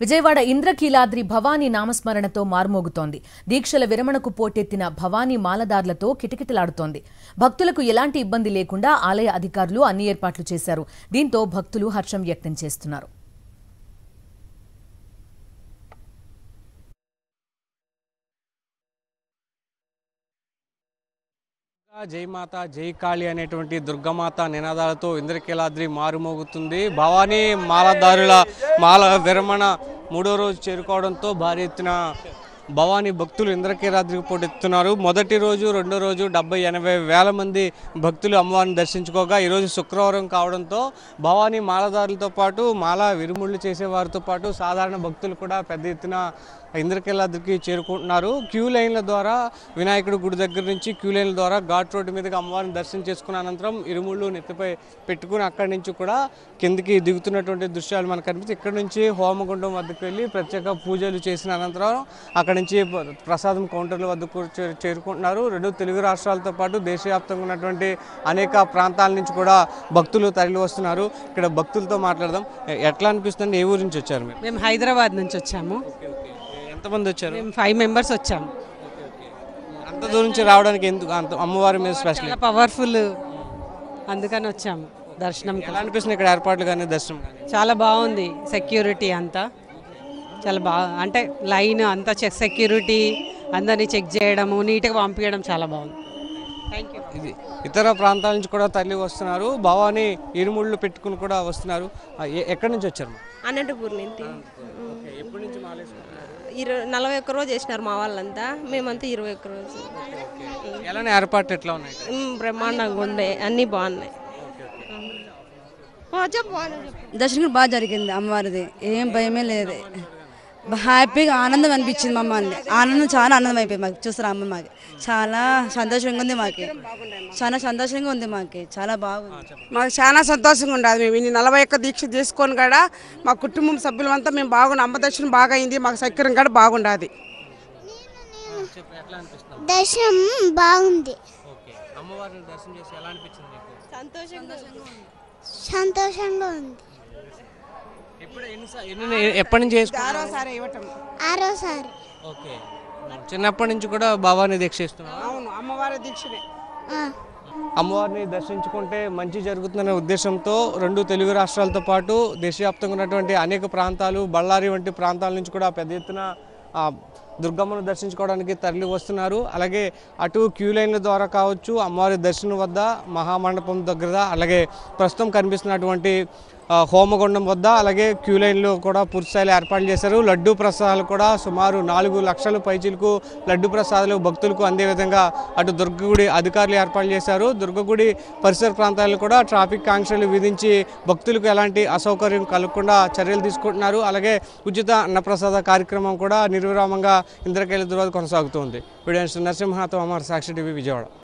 విజయవాడ ఇంద్రకీలాద్రి భవానీ నామస్మరణతో మార్మోగుతోంది. దీక్షల విరమణకు పోటెత్తిన భవానీ మాలదార్లతో కిటకిటలాడుతోంది. భక్తులకు ఎలాంటి ఇబ్బంది లేకుండా ఆలయ అధికారులు అన్ని ఏర్పాట్లు చేశారు. దీంతో భక్తులు హర్షం వ్యక్తం చేస్తున్నారు. జై మాత జై కాళీ అనేటువంటి దుర్గమాత నినాదాలతో ఇంద్రకీలాద్రి మారుమోగుతుంది. భవానీ మాలదారుల మాల విరమణ మూడో రోజు చేరుకోవడంతో భారీ ఎత్తున భవానీ భక్తులు ఇంద్రకీలాద్రికి పోటెత్తున్నారు. మొదటి రోజు రెండో రోజు 70-80 వేల మంది భక్తులు అమ్మవారిని దర్శించుకోగా ఈరోజు శుక్రవారం కావడంతో భవానీ మాలదారులతో పాటు మాల విరుముళ్ళు చేసేవారితో పాటు సాధారణ భక్తులు కూడా పెద్ద ఎత్తున ఇంద్రకీలాద్రికి చేరుకుంటున్నారు. క్యూ లైన్ల ద్వారా వినాయకుడి గుడి దగ్గర నుంచి క్యూ లైన్ల ద్వారా ఘాట్ రోడ్డు మీదుగా అమ్మవారిని దర్శనం చేసుకున్న అనంతరం ఇరుముళ్ళు నెత్తిపై పెట్టుకుని అక్కడి నుంచి కూడా కిందికి దిగుతున్నటువంటి దృశ్యాలు మనకు కనిపిస్తాయి. ఇక్కడ నుంచి హోమగుండం వద్దకు వెళ్ళి ప్రత్యేక పూజలు చేసిన అనంతరం అక్కడి నుంచి ప్రసాదం కౌంటర్ల వద్దకు చేరుకుంటున్నారు. రెండు తెలుగు రాష్ట్రాలతో పాటు దేశవ్యాప్తంగా ఉన్నటువంటి అనేక ప్రాంతాల నుంచి కూడా భక్తులు తరలి వస్తున్నారు. ఇక్కడ భక్తులతో మాట్లాడదాం. ఎట్లా అనిపిస్తుంది? ఏ ఊరు నుంచి వచ్చారు మీరు? మేము హైదరాబాద్ నుంచి వచ్చాము. ఎంతమంది వచ్చారు? మేము 5 మెంబర్స్ వచ్చాము. అంత దూరం నుంచి రావడానికి ఎందుకు? అంత అమ్మవారి మీద స్పెషల్ చాలా పవర్ఫుల్, అందుకని వచ్చాము దర్శనం. ఎలా అనిపిస్తుంది ఇక్కడ ఏర్పాట్లు కానీ దర్శనం కానీ? చాలా బాగుంది. సెక్యూరిటీ అంతా చాలా బాగా, అంటే లైన్ అంతా సెక్యూరిటీ అందరినీ చెక్ చేయడము, నీట్గా పంపించడం చాలా బాగుంది. Thank you. ఇది ఇతర ప్రాంతాల నుంచి కూడా తరలి వస్తున్నారు. భవానీ ఇరుముళ్ళు పెట్టుకుని కూడా వస్తున్నారు. ఎక్కడి నుంచి వచ్చారు? అనంతపూర్ నుంచి. ఎప్పటి నుంచి మాలేసుకున్నారు? 41 రోజు చేసినారు మా వాళ్ళంతా, మేమంతా 21 రోజు. ఎలానే ఏర్పాటు ఎట్లా ఉన్నాయి? బ్రహ్మాండంగా ఉంది, అన్నీ బాగున్నాయి. దర్శనం బాగా జరిగింది. అమ్మవారిది ఏం భయమే లేదు. హ్యాపీగా ఆనందం అనిపించింది. మమ్మల్ని చాలా ఆనందం అయిపోయింది మాకు చూస్తారు. అమ్మ మాకు చాలా సంతోషంగా ఉంది. మాకు చాలా సంతోషంగా ఉంది. మాకు చాలా బాగుంది. మాకు చాలా సంతోషంగా ఉండదు. మేము ఇన్ని 41 దీక్ష చేసుకొని కూడా మా కుటుంబం సభ్యులంతా మేము బాగున్నాం. అమ్మ దర్శనం బాగా అయింది. మాకు సౌకర్యం కూడా బాగుండదు. దర్శనం బాగుంది. సంతోషంగా ఉంది. ఎప్పటి నుంచి? ఆరోసారి. చిన్నప్పటి నుంచి కూడా భవానీ దీక్ష ఇస్తున్నారు. అవును, అమ్మవారి దీక్షనే. అమ్మవారిని దర్శించుకుంటే మంచి జరుగుతుందనే ఉద్దేశంతో రెండు తెలుగు రాష్ట్రాలతో పాటు దేశవ్యాప్తంగా ఉన్నటువంటి అనేక ప్రాంతాలు, బళ్ళారి వంటి ప్రాంతాల నుంచి కూడా పెద్ద ఎత్తున దుర్గమ్మను దర్శించుకోవడానికి తరలి వస్తున్నారు. అలాగే అటు క్యూ లైన్ల ద్వారా కావచ్చు, అమ్మవారి దర్శనం వద్ద, మహామండపం దగ్గర, అలాగే ప్రస్తుతం కనిపిస్తున్నటువంటి హోమగుండం వద్ద, అలాగే క్యూ లైన్లు కూడా పూర్తిస్థాయిలో ఏర్పాట్లు చేశారు. లడ్డూ ప్రసాదాలు కూడా సుమారు 4 లక్షల పైచీలకు లడ్డూ ప్రసాదాలు భక్తులకు అందే విధంగా అటు దుర్గగుడి అధికారులు ఏర్పాట్లు చేశారు. దుర్గగుడి పరిసర ప్రాంతాల్లో కూడా ట్రాఫిక్ ఆంక్షలు విధించి భక్తులకు ఎలాంటి అసౌకర్యం కలగకుండా చర్యలు తీసుకుంటున్నారు. అలాగే ఉచిత అన్నప్రసాద కార్యక్రమం కూడా నిర్విరామంగా ఇంద్రకీలాద్రి కొనసాగుతుంది. వీడియో నరసింహతో అమర్ సాక్షి టీవీ విజయవాడ.